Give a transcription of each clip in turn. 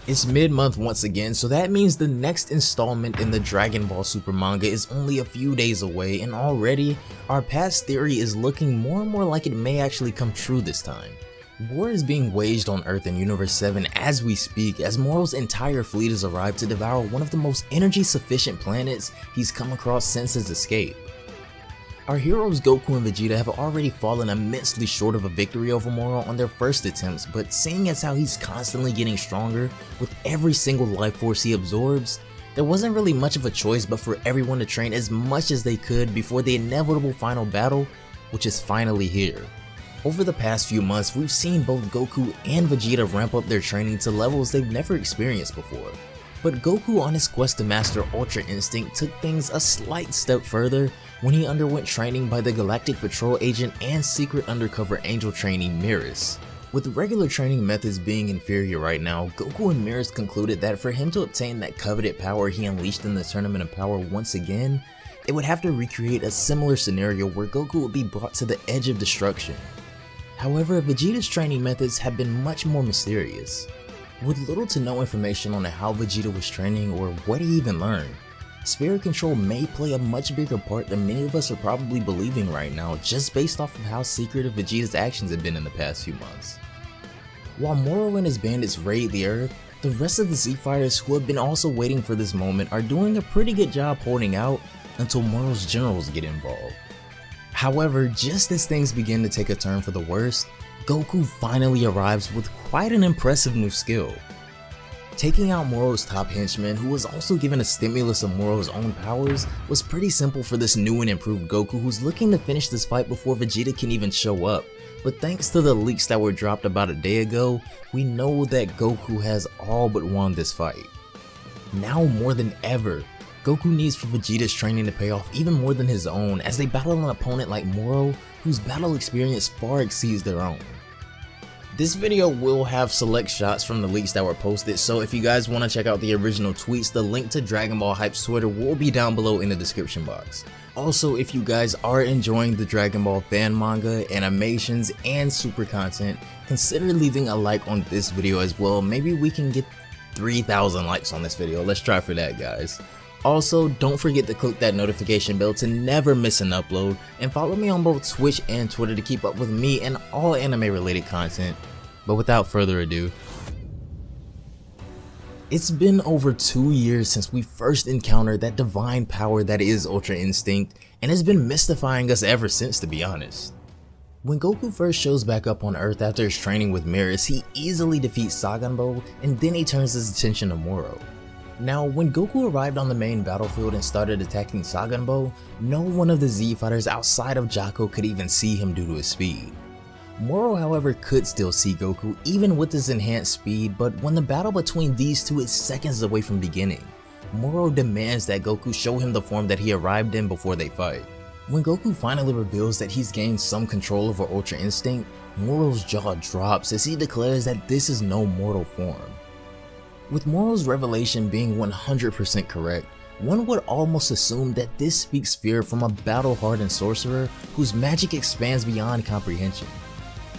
It's mid-month once again, so that means the next installment in the Dragon Ball Super manga is only a few days away, and already, our past theory is looking more and more like it may actually come true this time. War is being waged on Earth in Universe 7 as we speak, as Moro's entire fleet has arrived to devour one of the most energy-sufficient planets he's come across since his escape. Our heroes Goku and Vegeta have already fallen immensely short of a victory over Moro on their first attempts, but seeing as how he's constantly getting stronger with every single life force he absorbs, there wasn't really much of a choice but for everyone to train as much as they could before the inevitable final battle, which is finally here. Over the past few months, we've seen both Goku and Vegeta ramp up their training to levels they've never experienced before. But Goku on his quest to master Ultra Instinct took things a slight step further when he underwent training by the Galactic Patrol agent and secret undercover angel trainee Miris. With regular training methods being inferior right now, Goku and Miris concluded that for him to obtain that coveted power he unleashed in the Tournament of Power once again, they would have to recreate a similar scenario where Goku would be brought to the edge of destruction. However, Vegeta's training methods have been much more mysterious. With little to no information on how Vegeta was training or what he even learned, spirit control may play a much bigger part than many of us are probably believing right now, just based off of how secretive Vegeta's actions have been in the past few months. While Moro and his bandits raid the Earth, the rest of the Z Fighters who have been also waiting for this moment are doing a pretty good job holding out until Moro's generals get involved. However, just as things begin to take a turn for the worst, Goku finally arrives with quite an impressive new skill. Taking out Moro's top henchman, who was also given a stimulus of Moro's own powers, was pretty simple for this new and improved Goku who's looking to finish this fight before Vegeta can even show up. But thanks to the leaks that were dropped about a day ago, we know that Goku has all but won this fight. Now more than ever, Goku needs for Vegeta's training to pay off even more than his own as they battle an opponent like Moro, whose battle experience far exceeds their own. This video will have select shots from the leaks that were posted, so if you guys want to check out the original tweets, the link to Dragon Ball Hype's Twitter will be down below in the description box. Also, if you guys are enjoying the Dragon Ball fan manga, animations, and super content, consider leaving a like on this video as well. Maybe we can get 3,000 likes on this video. Let's try for that, guys. Also, don't forget to click that notification bell to never miss an upload, and follow me on both Twitch and Twitter to keep up with me and all anime related content. But without further ado, it's been over 2 years since we first encountered that divine power that is Ultra Instinct, and it's been mystifying us ever since, to be honest. When Goku first shows back up on Earth after his training with Miris, he easily defeats Dragonball, and then he turns his attention to Moro. Now, when Goku arrived on the main battlefield and started attacking Dragonball, no one of the Z Fighters outside of Jocko could even see him due to his speed. Moro, however, could still see Goku even with his enhanced speed, but when the battle between these two is seconds away from beginning, Moro demands that Goku show him the form that he arrived in before they fight. When Goku finally reveals that he's gained some control over Ultra Instinct, Moro's jaw drops as he declares that this is no mortal form. With Moro's revelation being 100% correct, one would almost assume that this speaks fear from a battle-hardened sorcerer whose magic expands beyond comprehension.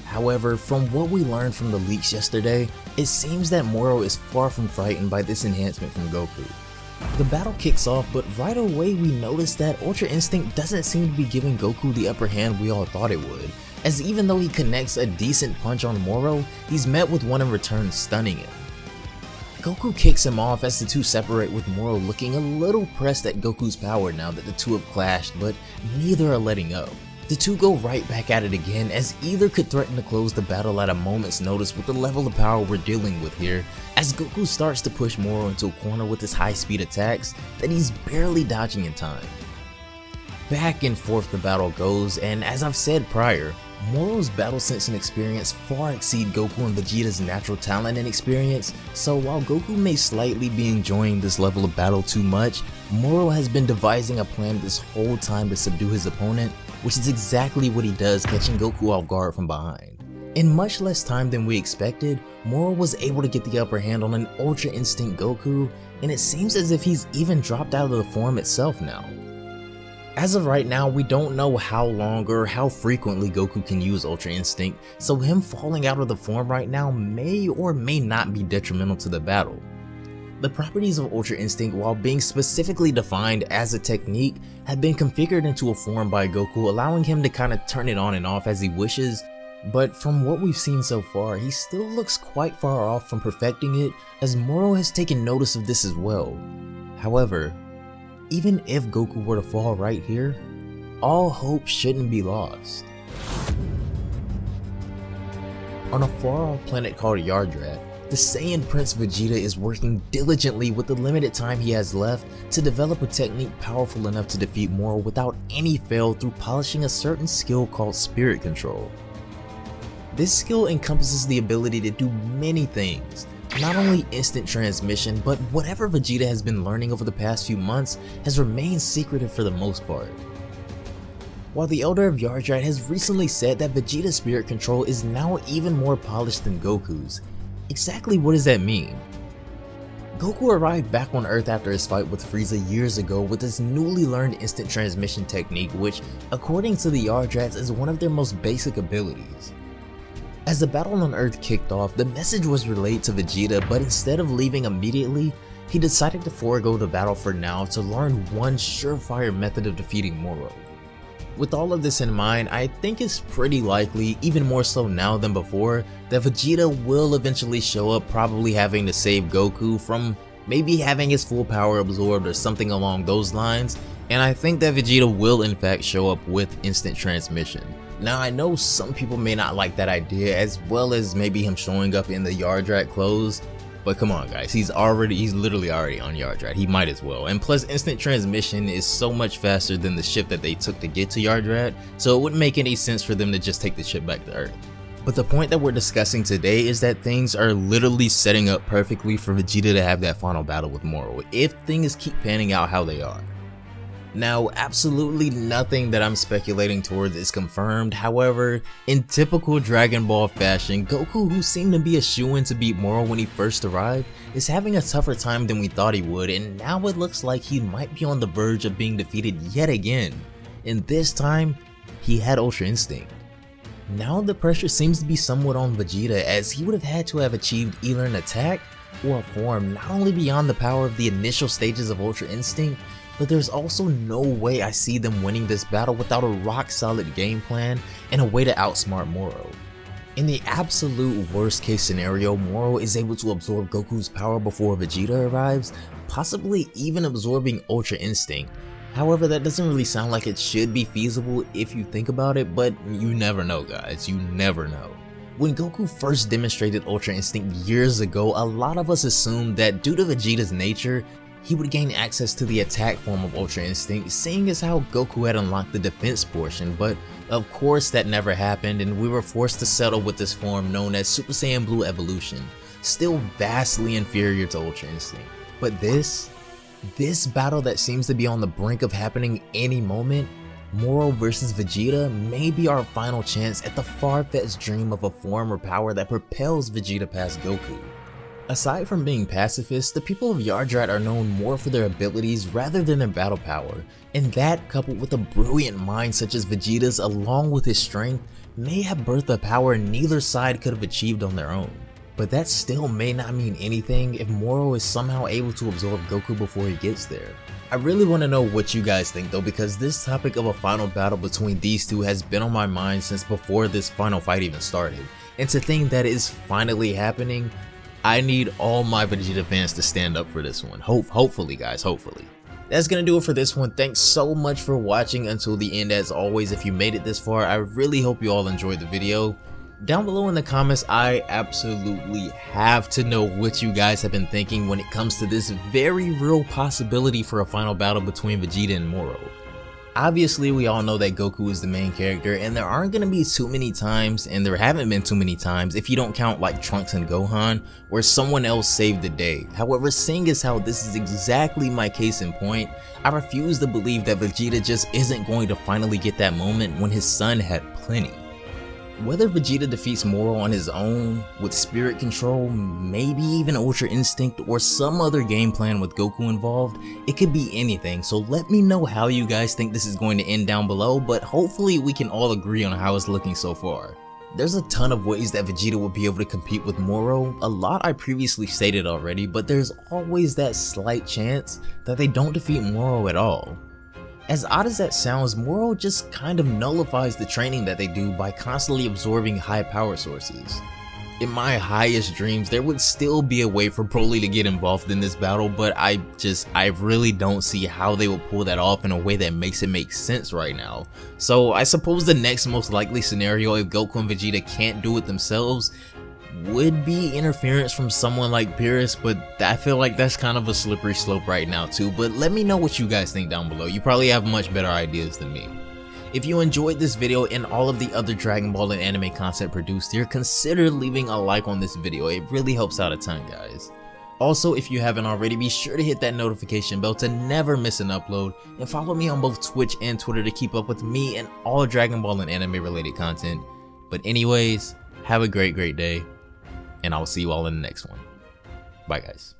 However, from what we learned from the leaks yesterday, it seems that Moro is far from frightened by this enhancement from Goku. The battle kicks off, but right away we notice that Ultra Instinct doesn't seem to be giving Goku the upper hand we all thought it would, as even though he connects a decent punch on Moro, he's met with one in return stunning him. Goku kicks him off as the two separate, with Moro looking a little pressed at Goku's power now that the two have clashed, but neither are letting up. The two go right back at it again, as either could threaten to close the battle at a moment's notice with the level of power we're dealing with here, as Goku starts to push Moro into a corner with his high-speed attacks that he's barely dodging in time. Back and forth the battle goes, and as I've said prior, Moro's battle sense and experience far exceed Goku and Vegeta's natural talent and experience, so while Goku may slightly be enjoying this level of battle too much, Moro has been devising a plan this whole time to subdue his opponent, which is exactly what he does, catching Goku off guard from behind. In much less time than we expected, Moro was able to get the upper hand on an Ultra Instinct Goku, and it seems as if he's even dropped out of the form itself now. As of right now, we don't know how long or how frequently Goku can use Ultra Instinct, so him falling out of the form right now may or may not be detrimental to the battle. The properties of Ultra Instinct, while being specifically defined as a technique, have been configured into a form by Goku, allowing him to kind of turn it on and off as he wishes, but from what we've seen so far, he still looks quite far off from perfecting it, as Moro has taken notice of this as well. However, even if Goku were to fall right here, all hope shouldn't be lost. On a far-off planet called Yardrat, the Saiyan Prince Vegeta is working diligently with the limited time he has left to develop a technique powerful enough to defeat Moro without any fail through polishing a certain skill called Spirit Control. This skill encompasses the ability to do many things. Not only instant transmission, but whatever Vegeta has been learning over the past few months has remained secretive for the most part. While the Elder of Yardrat has recently said that Vegeta's Spirit Control is now even more polished than Goku's, exactly what does that mean? Goku arrived back on Earth after his fight with Frieza years ago with his newly learned instant transmission technique, which, according to the Yardrats, is one of their most basic abilities. As the battle on Earth kicked off, the message was relayed to Vegeta, but instead of leaving immediately, he decided to forego the battle for now to learn one surefire method of defeating Moro. With all of this in mind, I think it's pretty likely, even more so now than before, that Vegeta will eventually show up, probably having to save Goku from maybe having his full power absorbed or something along those lines, and I think that Vegeta will in fact show up with instant transmission. Now I know some people may not like that idea, as well as maybe him showing up in the Yardrat clothes, but come on guys, he's literally already on Yardrat, he might as well. And plus instant transmission is so much faster than the ship that they took to get to Yardrat, so it wouldn't make any sense for them to just take the ship back to Earth. But the point that we're discussing today is that things are literally setting up perfectly for Vegeta to have that final battle with Moro, if things keep panning out how they are. Now, absolutely nothing that I'm speculating towards is confirmed. However, in typical Dragon Ball fashion, Goku, who seemed to be a shoo-in to beat Moro when he first arrived, is having a tougher time than we thought he would, and now it looks like he might be on the verge of being defeated yet again. And this time, he had Ultra Instinct. Now the pressure seems to be somewhat on Vegeta, as he would have had to have achieved either an attack or a form not only beyond the power of the initial stages of Ultra Instinct, but there's also no way I see them winning this battle without a rock solid game plan and a way to outsmart Moro. In the absolute worst case scenario, Moro is able to absorb Goku's power before Vegeta arrives, possibly even absorbing Ultra Instinct. However, that doesn't really sound like it should be feasible if you think about it, but you never know guys, you never know. When Goku first demonstrated Ultra Instinct years ago, a lot of us assumed that due to Vegeta's nature, he would gain access to the attack form of Ultra Instinct, seeing as how Goku had unlocked the defense portion, but of course that never happened and we were forced to settle with this form known as Super Saiyan Blue Evolution, still vastly inferior to Ultra Instinct. But this battle that seems to be on the brink of happening any moment, Moro versus Vegeta, may be our final chance at the far-fetched dream of a form or power that propels Vegeta past Goku. Aside from being pacifists, the people of Yardrat are known more for their abilities rather than their battle power, and that, coupled with a brilliant mind such as Vegeta's along with his strength, may have birthed a power neither side could have achieved on their own. But that still may not mean anything if Moro is somehow able to absorb Goku before he gets there. I really want to know what you guys think though, because this topic of a final battle between these two has been on my mind since before this final fight even started, and to think that it is finally happening, I need all my Vegeta fans to stand up for this one. Hopefully guys, hopefully. That's gonna do it for this one. Thanks so much for watching until the end. As always, if you made it this far, I really hope you all enjoyed the video. Down below in the comments, I absolutely have to know what you guys have been thinking when it comes to this very real possibility for a final battle between Vegeta and Moro. Obviously, we all know that Goku is the main character, and there aren't going to be too many times, and there haven't been too many times, if you don't count like Trunks and Gohan, where someone else saved the day. However, seeing as how this is exactly my case in point, I refuse to believe that Vegeta just isn't going to finally get that moment when his son had plenty. Whether Vegeta defeats Moro on his own, with spirit control, maybe even Ultra Instinct, or some other game plan with Goku involved, it could be anything, so let me know how you guys think this is going to end down below, but hopefully we can all agree on how it's looking so far. There's a ton of ways that Vegeta will be able to compete with Moro, a lot I previously stated already, but there's always that slight chance that they don't defeat Moro at all. As odd as that sounds, Moro just kind of nullifies the training that they do by constantly absorbing high power sources. In my highest dreams, there would still be a way for Broly to get involved in this battle, but I really don't see how they will pull that off in a way that makes it make sense right now. So I suppose the next most likely scenario, if Goku and Vegeta can't do it themselves, would be interference from someone like Beerus, but I feel like that's kind of a slippery slope right now too. But let me know what you guys think down below. You probably have much better ideas than me. If you enjoyed this video and all of the other Dragon Ball and anime content produced here, consider leaving a like on this video. It really helps out a ton, guys. Also, if you haven't already, be sure to hit that notification bell to never miss an upload, and follow me on both Twitch and Twitter to keep up with me and all Dragon Ball and anime related content. But anyways, have a great day, and I'll see you all in the next one. Bye, guys.